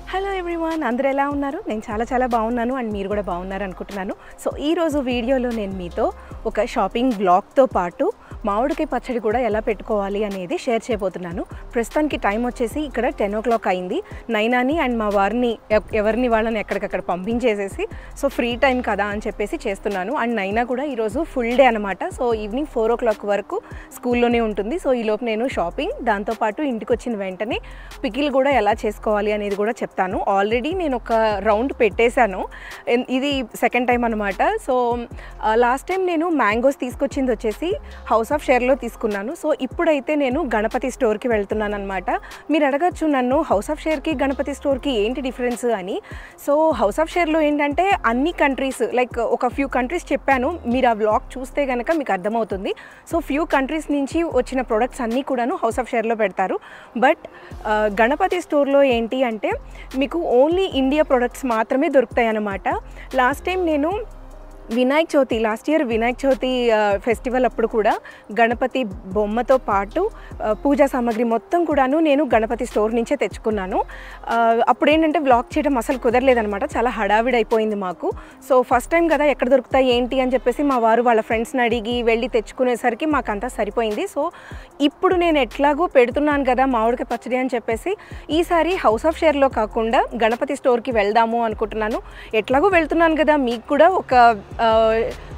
Hello everyone, అందరూ ఎలా ఉన్నారు? నేను చాలా బాగున్నాను అండ్ మీరు కూడా బాగున్నారు అనుకుంటున్నాను. సో ఈరోజు వీడియోలో నేను మీతో ఒక షాపింగ్ బ్లాగ్తో పాటు మామిడికాయ పచ్చడి కూడా ఎలా పెట్టుకోవాలి అనేది షేర్ చేయబోతున్నాను. ప్రస్తుతానికి టైం వచ్చేసి ఇక్కడ 10 o'clock అయింది. నైనాని అండ్ మా వారిని ఎవరిని వాళ్ళని ఎక్కడికక్కడ పంపించేసేసి సో ఫ్రీ టైం కదా అని చెప్పేసి చేస్తున్నాను. అండ్ నైనా కూడా ఈరోజు ఫుల్ డే అనమాట. సో ఈవినింగ్ 4 o'clock వరకు స్కూల్లోనే ఉంటుంది. సో ఈలోపు నేను షాపింగ్, దాంతోపాటు ఇంటికి వచ్చిన వెంటనే పికిల్ కూడా ఎలా చేసుకోవాలి అనేది కూడా చెప్తాను. ఆల్రెడీ నేను ఒక రౌండ్ పెట్టేశాను, ఇది సెకండ్ టైం అనమాట. సో లాస్ట్ టైం నేను మ్యాంగోస్ తీసుకొచ్చింది వచ్చేసి హౌస్ ఆఫ్ షేర్లో తీసుకున్నాను. సో ఇప్పుడైతే నేను గణపతి స్టోర్కి వెళ్తున్నాను అనమాట. మీరు అడగచ్చు నన్ను హౌస్ ఆఫ్ షేర్కి గణపతి స్టోర్కి ఏంటి డిఫరెన్స్ అని. సో హౌస్ ఆఫ్ షేర్లో ఏంటంటే అన్ని కంట్రీస్, లైక్ ఒక ఫ్యూ కంట్రీస్ చెప్పాను, మీరు ఆ వ్లాగ్ చూస్తే కనుక మీకు అర్థమవుతుంది. సో ఫ్యూ కంట్రీస్ నుంచి వచ్చిన ప్రొడక్ట్స్ అన్నీ కూడాను హౌస్ ఆఫ్ షేర్లో పెడతారు. బట్ గణపతి స్టోర్లో ఏంటి అంటే మీకు ఓన్లీ ఇండియా ప్రొడక్ట్స్ మాత్రమే దొరుకుతాయి అన్నమాట. లాస్ట్ టైం నేను last year Vinayaka Chavithi festival అప్పుడు కూడా గణపతి బొమ్మతో పాటు పూజా సామాగ్రి మొత్తం కూడాను నేను గణపతి స్టోర్ నుంచే తెచ్చుకున్నాను. అప్పుడు ఏంటంటే వ్లాగ్ చేయడం అసలు కుదరలేదనమాట, చాలా హడావిడి అయిపోయింది మాకు. సో ఫస్ట్ టైం కదా ఎక్కడ దొరుకుతాయి ఏంటి అని చెప్పేసి మా వారు వాళ్ళ ఫ్రెండ్స్ని అడిగి వెళ్ళి తెచ్చుకునేసరికి మాకంతా సరిపోయింది. సో ఇప్పుడు నేను ఎట్లాగో పెడుతున్నాను కదా మామిడికాయ పచ్చడి అని చెప్పేసి ఈసారి హౌస్ ఆఫ్ షేర్లో కాకుండా గణపతి స్టోర్కి వెళ్దాము అనుకుంటున్నాను. ఎట్లాగో వెళ్తున్నాను కదా, మీకు కూడా ఒక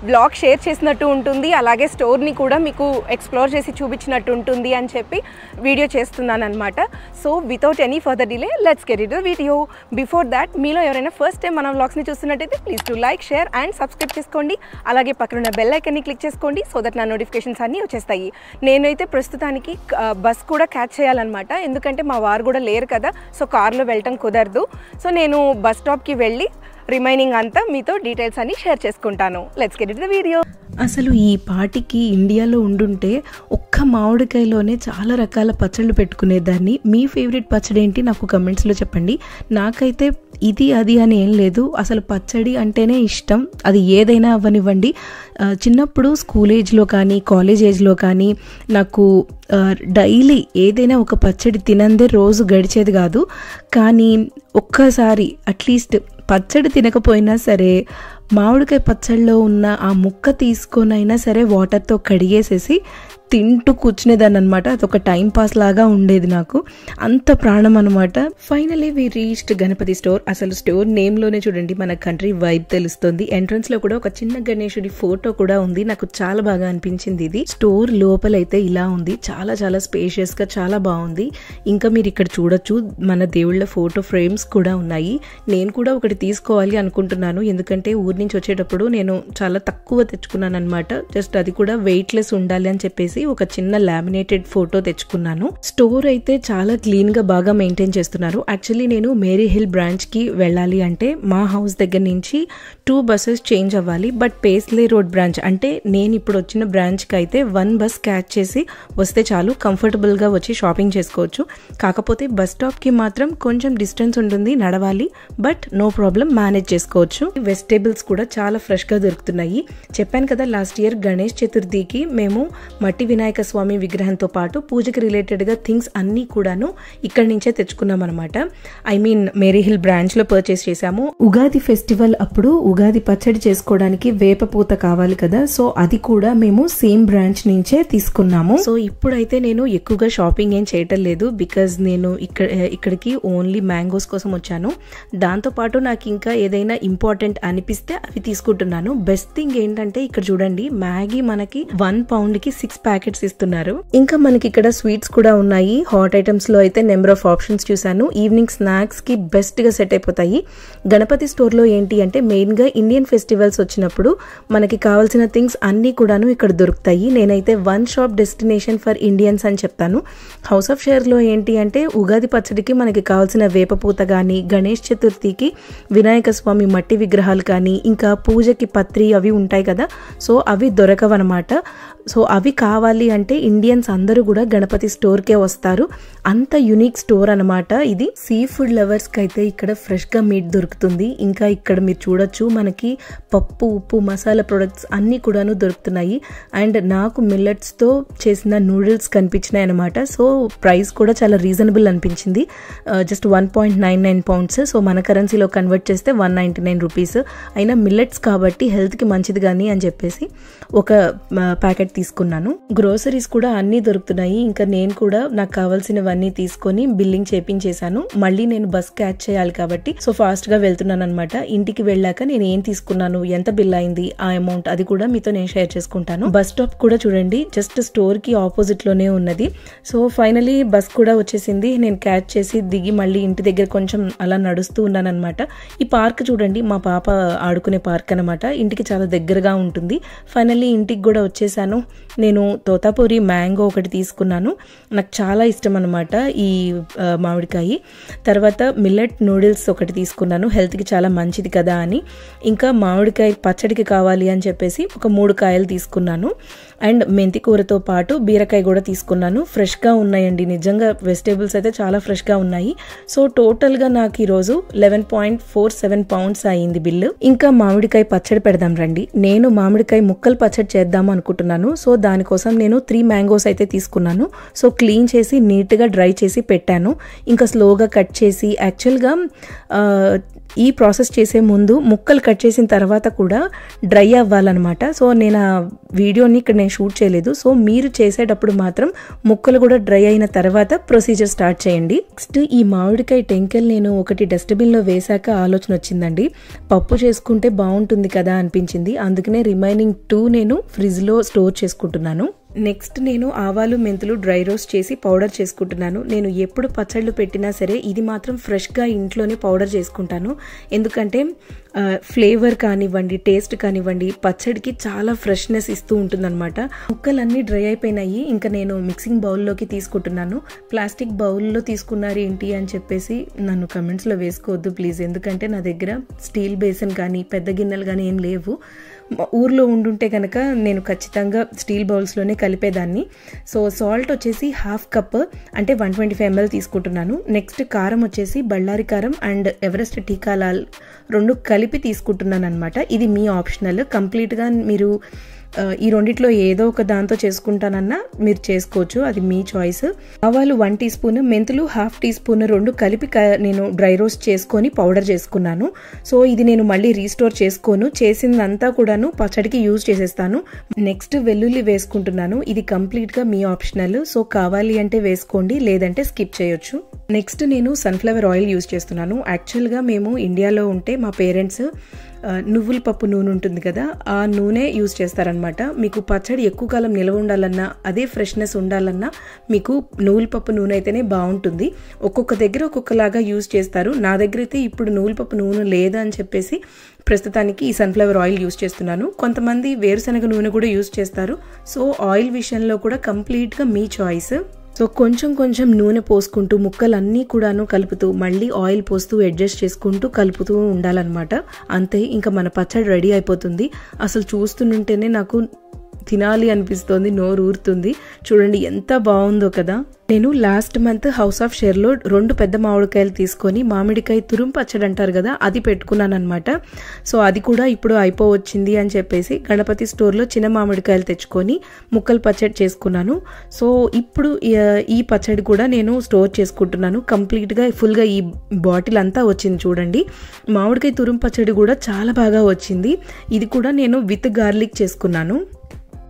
వ్లాగ్ షేర్ చేసినట్టు ఉంటుంది, అలాగే స్టోర్ని కూడా మీకు ఎక్స్ప్లోర్ చేసి చూపించినట్టు ఉంటుంది అని చెప్పి వీడియో చేస్తున్నాను అనమాట. So without any further delay let's get it the video. Before that మీలో ఎవరైనా ఫస్ట్ టైం మన వ్లాగ్స్ని చూస్తున్నట్టయితే please to like, share and subscribe చేసుకోండి. అలాగే పక్కన బెల్ ఐకాన్ని క్లిక్ చేసుకోండి సో దట్ నా నోటిఫికేషన్స్ అన్నీ వచ్చేస్తాయి. నేనైతే ప్రస్తుతానికి బస్ కూడా క్యాచ్ చేయాలన్నమాట, ఎందుకంటే మా వారు కూడా లేరు కదా, సో కార్లో వెళ్ళటం కుదరదు. సో నేను బస్ స్టాప్కి వెళ్ళి రిమైనింగ్ అంతా మీతో డీటెయిల్స్ అన్ని షేర్ చేసుకుంటాను. Let's get it the video. అసలు ఈ పాటికి ఇండియాలో ఉండుంటే ఒక్క మామిడికాయలోనే చాలా రకాల పచ్చళ్ళు పెట్టుకునేదాన్ని. మీ ఫేవరెట్ పచ్చడి ఏంటి నాకు కమెంట్స్లో చెప్పండి. నాకైతే ఇది అది అని ఏం లేదు, అసలు పచ్చడి అంటేనే ఇష్టం, అది ఏదైనా అవ్వనివ్వండి. చిన్నప్పుడు స్కూల్ ఏజ్లో కానీ కాలేజ్ ఏజ్లో కానీ నాకు డైలీ ఏదైనా ఒక పచ్చడి తినందే రోజు గడిచేది కాదు. కానీ ఒక్కసారి అట్లీస్ట్ పచ్చడి తినకపోయినా సరే మామిడికాయ పచ్చడిలో ఉన్న ఆ ముక్క తీసుకొనైనా సరే వాటర్తో కడిగేసేసి తింటూ కూర్చునేదాన్ని అనమాట. అదొక టైం పాస్ లాగా ఉండేది నాకు, అంత ప్రాణం అనమాట. Finally we reached Ganapathi store. అసలు స్టోర్ నేమ్లోనే చూడండి మన కంట్రీ వైబ్ తెలుస్తుంది. ఎంట్రన్స్లో కూడా ఒక చిన్న గణేశుడి ఫోటో కూడా ఉంది, నాకు చాలా బాగా అనిపించింది ఇది. స్టోర్ లోపలైతే ఇలా ఉంది, చాలా స్పేషియస్గా చాలా బాగుంది. ఇంకా మీరు ఇక్కడ చూడొచ్చు మన దేవుళ్ళ ఫోటో ఫ్రేమ్స్ కూడా ఉన్నాయి. నేను కూడా ఒకటి తీసుకోవాలి అనుకుంటున్నాను, ఎందుకంటే ఊరి నుంచి వచ్చేటప్పుడు నేను చాలా తక్కువ తెచ్చుకున్నాను అనమాట. జస్ట్ అది కూడా వెయిట్లెస్ ఉండాలి అని చెప్పేసి ఒక చిన్న లామినేటెడ్ ఫోటో తెచ్చుకున్నాను. స్టోర్ అయితే చాలా క్లీన్ గా బాగా మెయింటైన్ చేస్తున్నారు. యాక్చువల్లీ నేను మేరీ హిల్ బ్రాంచ్ కి వెళ్ళాలి అంటే మా హౌస్ దగ్గర నుంచి 2 buses చేంజ్ అవ్వాలి. బట్ పేస్లే రోడ్ బ్రాంచ్ అంటే నేను ఇప్పుడు వచ్చిన బ్రాంచ్ కి అయితే 1 bus క్యాచ్ చేసి వస్తే చాలు, కంఫర్టబుల్ గా వచ్చి షాపింగ్ చేసుకోవచ్చు. కాకపోతే బస్ స్టాప్ కి మాత్రం కొంచెం డిస్టెన్స్ ఉంటుంది, నడవాలి. బట్ నో ప్రాబ్లం, మేనేజ్ చేసుకోవచ్చు. వెజిటేబుల్స్ కూడా చాలా ఫ్రెష్ గా దొరుకుతున్నాయి. చెప్పాను కదా లాస్ట్ ఇయర్ గణేష్ చతుర్థికి మేము మట్టి వినాయక స్వామి విగ్రహంతో పాటు పూజకి రిలేటెడ్ గా థింగ్స్ అన్ని కూడాను ఇక్కడి నుంచే తెచ్చుకున్నాం అనమాట. I mean Mary Hill branch లో పర్చేస్ చేసాము. ఉగాది ఫెస్టివల్ అప్పుడు ఉగాది పచ్చడి చేసుకోవడానికి వేప పూత కావాలి కదా, సో అది కూడా మేము సేమ్ బ్రాంచ్ నుంచే తీసుకున్నాము. సో ఇప్పుడైతే నేను ఎక్కువగా షాపింగ్ ఏం చేయటం లేదు, బికాజ్ నేను ఇక్కడికి ఓన్లీ మ్యాంగోస్ కోసం వచ్చాను. దాంతో పాటు నాకు ఇంకా ఏదైనా ఇంపార్టెంట్ అనిపిస్తే అవి తీసుకుంటున్నాను. బెస్ట్ థింగ్ ఏంటంటే ఇక్కడ చూడండి, మ్యాగీ మనకి 1 pound కి 6 ప్యాకెట్స్ ఇస్తున్నారు. ఇంకా మనకి ఇక్కడ స్వీట్స్ కూడా ఉన్నాయి. హాట్ ఐటమ్స్ లో అయితే నెంబర్ ఆఫ్ ఆప్షన్స్ చూసాను. ఈవినింగ్ స్నాక్స్ కి బెస్ట్ గా సెట్ అయిపోతాయి. గణపతి స్టోర్ లో ఏంటి అంటే మెయిన్ గా ఇండియన్ ఫెస్టివల్స్ వచ్చినప్పుడు మనకి కావాల్సిన థింగ్స్ అన్ని కూడాను ఇక్కడ దొరుకుతాయి. నేనైతే 1 shop డెస్టినేషన్ ఫర్ ఇండియన్స్ అని చెప్తాను. హౌస్ ఆఫ్ షేర్ లో ఏంటి అంటే ఉగాది పచ్చడికి మనకి కావాల్సిన వేపపూత కానీ, గణేష్ చతుర్థికి వినాయక స్వామి మట్టి విగ్రహాలు కానీ, ఇంకా పూజకి పత్రి అవి ఉంటాయి కదా, సో అవి దొరకవన్నమాట. సో అవి కావాలి కావాలి అంటే ఇండియన్స్ అందరూ కూడా గణపతి స్టోర్కే వస్తారు, అంత యునిక్ స్టోర్ అనమాట ఇది. సీ ఫుడ్ లవర్స్కి అయితే ఇక్కడ ఫ్రెష్గా మీట్ దొరుకుతుంది. ఇంకా ఇక్కడ మీరు చూడొచ్చు మనకి పప్పు, ఉప్పు, మసాలా ప్రొడక్ట్స్ అన్నీ కూడాను దొరుకుతున్నాయి. అండ్ నాకు మిల్లెట్స్తో చేసిన నూడిల్స్ కనిపించినాయి అనమాట. సో ప్రైస్ కూడా చాలా రీజనబుల్ అనిపించింది, జస్ట్ 1.99 పౌండ్స్. సో మన కరెన్సీలో కన్వర్ట్ చేస్తే 199 రూపీస్. అయినా మిల్లెట్స్ కాబట్టి హెల్త్కి మంచిది కానీ అని చెప్పేసి ఒక ప్యాకెట్ తీసుకున్నాను. గ్రోసరీస్ కూడా అన్నీ దొరుకుతున్నాయి. ఇంకా నేను కూడా నాకు కావాల్సినవన్నీ తీసుకొని బిల్లింగ్ చేపించేశాను. మళ్ళీ నేను బస్ క్యాచ్ చేయాలి కాబట్టి సో ఫాస్ట్గా వెళ్తున్నాను అనమాట. ఇంటికి వెళ్ళాక నేను ఏం తీసుకున్నాను, ఎంత బిల్ అయింది, ఆ అమౌంట్ అది కూడా మీతో నేను షేర్ చేసుకుంటాను. బస్ స్టాప్ కూడా చూడండి, జస్ట్ స్టోర్కి ఆపోజిట్లోనే ఉన్నది. సో ఫైనలీ బస్ కూడా వచ్చేసింది. నేను క్యాచ్ చేసి దిగి మళ్ళీ ఇంటి దగ్గర కొంచెం అలా నడుస్తూ ఉన్నాను అనమాట. ఈ పార్క్ చూడండి, మా పాప ఆడుకునే పార్క్ అనమాట. ఇంటికి చాలా దగ్గరగా ఉంటుంది. ఫైనల్లీ ఇంటికి కూడా వచ్చేసాను. నేను తోతాపూరి మ్యాంగో ఒకటి తీసుకున్నాను, నాకు చాలా ఇష్టం అనమాట ఈ మామిడికాయ. తర్వాత మిల్లెట్ నూడిల్స్ ఒకటి తీసుకున్నాను, హెల్త్కి చాలా మంచిది కదా అని. ఇంకా మామిడికాయ పచ్చడికి కావాలి అని చెప్పేసి ఒక 3 కాయలు తీసుకున్నాను. అండ్ మెంతి కూరతో పాటు బీరకాయ కూడా తీసుకున్నాను. ఫ్రెష్గా ఉన్నాయండి, నిజంగా వెజిటేబుల్స్ అయితే చాలా ఫ్రెష్గా ఉన్నాయి. సో టోటల్గా నాకు ఈరోజు 11.47 పౌండ్స్ అయ్యింది బిల్లు. ఇంకా మామిడికాయ పచ్చడి పెడదాం రండి. నేను మామిడికాయ ముక్కలు పచ్చడి చేద్దాం అనుకుంటున్నాను. సో దానికోసం నేను 3 మ్యాంగోస్ అయితే తీసుకున్నాను. సో క్లీన్ చేసి నీట్గా డ్రై చేసి పెట్టాను. ఇంకా స్లోగా కట్ చేసి, యాక్చువల్గా ఈ ప్రాసెస్ చేసే ముందు ముక్కలు కట్ చేసిన తర్వాత కూడా డ్రై అవ్వాలన్నమాట. సో నేను ఆ వీడియోని ఇక్కడ నేను షూట్ చేయలేదు. సో మీరు చేసేటప్పుడు మాత్రం ముక్కలు కూడా డ్రై అయిన తర్వాత ప్రొసీజర్ స్టార్ట్ చేయండి. నెక్స్ట్ ఈ మామిడికాయ టెంకెల్ నేను ఒకటి డస్ట్బిన్లో వేసాక ఆలోచన వచ్చిందండి, పప్పు చేసుకుంటే బాగుంటుంది కదా అనిపించింది. అందుకనే రిమైనింగ్ 2 నేను ఫ్రిడ్జ్లో స్టోర్ చేసుకుంటున్నాను. నెక్స్ట్ నేను ఆవాలు, మెంతులు డ్రై రోస్ట్ చేసి పౌడర్ చేసుకుంటున్నాను. నేను ఎప్పుడు పచ్చళ్ళు పెట్టినా సరే ఇది మాత్రం ఫ్రెష్గా ఇంట్లోనే పౌడర్ చేసుకుంటాను. ఎందుకంటే ఫ్లేవర్ కానివ్వండి, టేస్ట్ కానివ్వండి, పచ్చడికి చాలా ఫ్రెష్నెస్ ఇస్తూ ఉంటుందన్నమాట. ముక్కలన్నీ డ్రై అయిపోయినాయి. ఇంకా నేను మిక్సింగ్ బౌల్లోకి తీసుకుంటున్నాను. ప్లాస్టిక్ బౌల్లో తీసుకున్నారు ఏంటి అని చెప్పేసి నన్ను కమెంట్స్లో వేసుకోవద్దు ప్లీజ్. ఎందుకంటే నా దగ్గర స్టీల్ బేసిన్ కానీ పెద్ద గిన్నెలు కానీ ఏం లేవు. ఊర్లో ఉండుంటే కనుక నేను ఖచ్చితంగా స్టీల్ బౌల్స్లోనే కలిపేదాన్ని. సో సాల్ట్ వచ్చేసి 1/2 కప్ అంటే 125 ml తీసుకుంటున్నాను. నెక్స్ట్ కారం వచ్చేసి బళ్ళారి కారం అండ్ ఎవరెస్ట్ టీకా లాల్ 2 కలిపి తీసుకుంటున్నాను అనమాట. ఇది మీ ఆప్షనల్, కంప్లీట్గా మీరు ఈ రెండిట్లో ఏదో ఒక దాంతో చేసుకుంటానన్నా మీరు చేసుకోవచ్చు, అది మీ చాయిస్. ఆవాలు 1 టీ స్పూన్, మెంతులు 1/2 టీ స్పూన్ 2 కలిపి నేను డ్రై రోస్ట్ చేసుకొని పౌడర్ చేసుకున్నాను. సో ఇది నేను మళ్ళీ రీస్టోర్ చేసుకోను, చేసిందంతా కూడాను పచ్చడికి యూజ్ చేసేస్తాను. నెక్స్ట్ వెల్లుల్లి వేసుకుంటున్నాను. ఇది కంప్లీట్గా మీ ఆప్షనల్, సో కావాలి అంటే వేసుకోండి, లేదంటే స్కిప్ చేయొచ్చు. నెక్స్ట్ నేను సన్ఫ్లవర్ ఆయిల్ యూజ్ చేస్తున్నాను. యాక్చువల్గా మేము ఇండియాలో ఉంటే మా పేరెంట్స్ నువ్వుల పప్పు నూనె ఉంటుంది కదా, ఆ నూనె యూజ్ చేస్తారనమాట. మీకు పచ్చడి ఎక్కువ కాలం నిల్వ ఉండాలన్నా, అదే ఫ్రెష్నెస్ ఉండాలన్నా మీకు నువ్వుల పప్పు నూనె అయితేనే బాగుంటుంది. ఒక్కొక్క దగ్గర ఒక్కొక్కలాగా యూజ్ చేస్తారు. నా దగ్గర అయితే ఇప్పుడు నువ్వుల పప్పు నూనె లేదా అని చెప్పేసి ప్రస్తుతానికి ఈ సన్ఫ్లవర్ ఆయిల్ యూజ్ చేస్తున్నాను. కొంతమంది వేరుశనగ నూనె కూడా యూజ్ చేస్తారు. సో ఆయిల్ విషయంలో కూడా కంప్లీట్గా మీ చాయిస్. సో కొంచెం కొంచెం నూనె పోసుకుంటూ ముక్కలన్నీ కూడాను కలుపుతూ మళ్ళీ ఆయిల్ పోస్తూ అడ్జస్ట్ చేసుకుంటూ కలుపుతూ ఉండాలన్నమాట. అంతే, ఇంకా మన పచ్చడి రెడీ అయిపోతుంది. అసలు చూస్తుంటేనే నాకు తినాలి అనిపిస్తుంది, నోరు ఊరుతుంది. చూడండి ఎంత బాగుందో కదా. నేను లాస్ట్ మంత్ హౌస్ ఆఫ్ షేర్లో 2 పెద్ద మామిడికాయలు తీసుకొని మామిడికాయ తురుము పచ్చడి అంటారు కదా, అది పెట్టుకున్నాను అనమాట. సో అది కూడా ఇప్పుడు అయిపోవచ్చింది అని చెప్పేసి గణపతి స్టోర్లో చిన్న మామిడికాయలు తెచ్చుకొని ముక్కలు పచ్చడి చేసుకున్నాను. సో ఇప్పుడు ఈ పచ్చడి కూడా నేను స్టోర్ చేసుకుంటున్నాను. కంప్లీట్గా ఫుల్గా ఈ బాటిల్ అంతా వచ్చింది చూడండి. మామిడికాయ తురుము పచ్చడి కూడా చాలా బాగా వచ్చింది. ఇది కూడా నేను విత్ గార్లిక్ చేసుకున్నాను.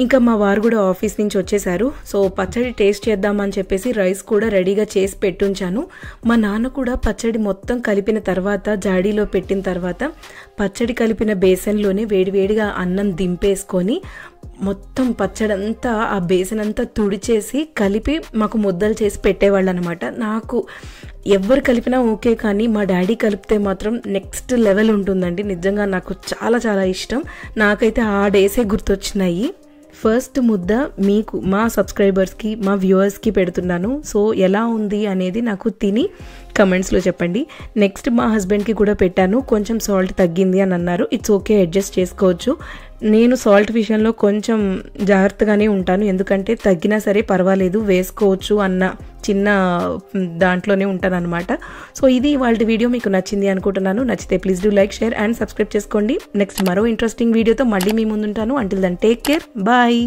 ఇంకా మా వారు కూడా ఆఫీస్ నుంచి వచ్చేసారు. సో పచ్చడి టేస్ట్ చేద్దామని చెప్పేసి రైస్ కూడా రెడీగా చేసి పెట్టుంచాను. మా నాన్న కూడా పచ్చడి మొత్తం కలిపిన తర్వాత జాడీలో పెట్టిన తర్వాత పచ్చడి కలిపిన బేసన్లోనే వేడివేడిగా అన్నం దింపేసుకొని మొత్తం పచ్చడంతా ఆ బేసన్ అంతా తుడిచేసి కలిపి మాకు ముద్దలు చేసి పెట్టేవాళ్ళు అనమాట. నాకు ఎవరు కలిపినా ఓకే, కానీ మా డాడీ కలిపితే మాత్రం నెక్స్ట్ లెవెల్ ఉంటుందండి. నిజంగా నాకు చాలా చాలా ఇష్టం. నాకైతే ఆ డేసే గుర్తొచ్చినాయి. ఫస్ట్ ముద్ద మీకు, మా సబ్స్క్రైబర్స్కి, మా వ్యూవర్స్కి పెడుతున్నాను. సో ఎలా ఉంది అనేది నాకు తిని కమెంట్స్లో చెప్పండి. నెక్స్ట్ మా హస్బెండ్కి కూడా పెట్టాను, కొంచెం సాల్ట్ తగ్గింది అని అన్నారు. ఇట్స్ ఓకే, అడ్జస్ట్ చేసుకోవచ్చు. నేను సాల్ట్ విషయంలో కొంచెం జాగ్రత్తగానే ఉంటాను, ఎందుకంటే తగ్గినా సరే పర్వాలేదు వేసుకోవచ్చు అన్న చిన్న దాంట్లోనే ఉంటాను అనమాట. సో ఇది వాళ్ళ వీడియో మీకు నచ్చింది అనుకుంటున్నాను. నచ్చితే please do like, share and subscribe చేసుకోండి. నెక్స్ట్ మరో ఇంట్రెస్టింగ్ వీడియోతో మళ్ళీ మీ ముందుంటాను. Until then take care, bye.